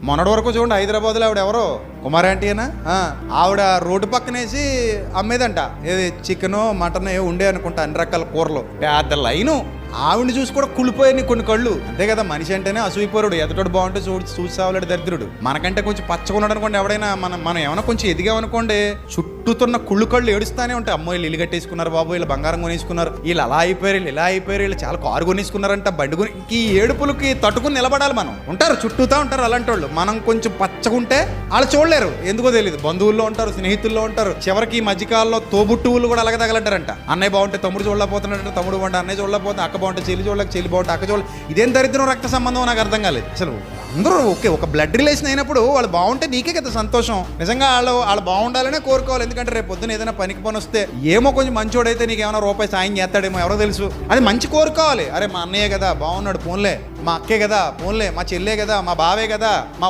మొన్నటి వరకు చూడండి హైదరాబాద్లో ఆవిడ ఎవరో కుమార్ ఆంటీ అయినా ఆవిడ రోడ్డు పక్కనేసి అమ్మేదంట, ఏది చికెను మటన్ ఏ ఉండే అనుకుంటా, అన్ని రకాల కూరలు, పెద్ద లైను. ఆవిడని చూసి కూడా కుళ్ళిపోయాయి కొన్ని కళ్ళు. అంతే కదా, మనిషి అంటేనే అసూయిపోరుడు, ఎదుటోడు బాగుంటే చూసావులాడు దరిద్రుడు. మనకంటే కొంచెం పచ్చగా ఉన్నాడు అనుకోండి ఎవడైనా, మనం ఏమైనా కొంచెం ఎదిగామనుకోండి చుట్టూతున్న కుళ్ళు కళ్ళు ఏడుస్తానే ఉంటాయి. అమ్మో వీళ్ళు ఇల్లు కట్టేసుకున్నారు బాబు, వీళ్ళు బంగారం కొనేసుకున్నారు, వీళ్ళు అలా అయిపోయారు, వీళ్ళు ఇలా అయిపోయారు, వీళ్ళు చాలా కారు కొనేసుకున్నారంట, బండి కొని. ఈ ఏడుపులకి తట్టుకుని నిలబడాలి మనం. ఉంటారు చుట్టూతా ఉంటారు అలాంటి వాళ్ళు. మనం కొంచెం పచ్చగుంటే వాళ్ళు చూడలేరు, ఎందుకో తెలియదు. బంధువుల్లో ఉంటారు, స్నేహితుల్లో ఉంటారు, చివరికి ఈ మధ్యకాలంలో తోబుట్టువులు కూడా అలాగే తగలంటారంట. అన్నయ్య బాగుంటే తమ్ముడు చూడలేకపోతున్నాడంట, తమ్ముడు బాగుంటే అన్నయ్య చూడలేకపోతే, అక్క బాగుంటే చెల్లి చూడలేక, చెల్లి బాగుంటే అక్క చూడలేదు. ఇదేం దరిద్రం రక్త సంబంధం నాకు అర్థం కాలేదు అసలు. అందరూ ఓకే, ఒక బ్లడ్ రిలేషన్ అయినప్పుడు వాళ్ళు బాగుంటే నీకే కదా సంతోషం. నిజంగా వాళ్ళు బాగుండాలనే కోరుకోవాలి. ఎందుకంటే రేపు పొద్దున ఏదైనా పనికి పని వస్తే ఏమో కొంచెం మంచోడైతే నీకు ఏమైనా రూపాయి సాయం చేస్తాడేమో, ఎవరో తెలుసు. అది మంచి కోరుకోవాలి. అరే మా అన్నయ్య కదా బాగున్నాడు పోన్లే, మా అక్కే కదా పోన్లే, మా చెల్లే కదా, మా బావే కదా, మా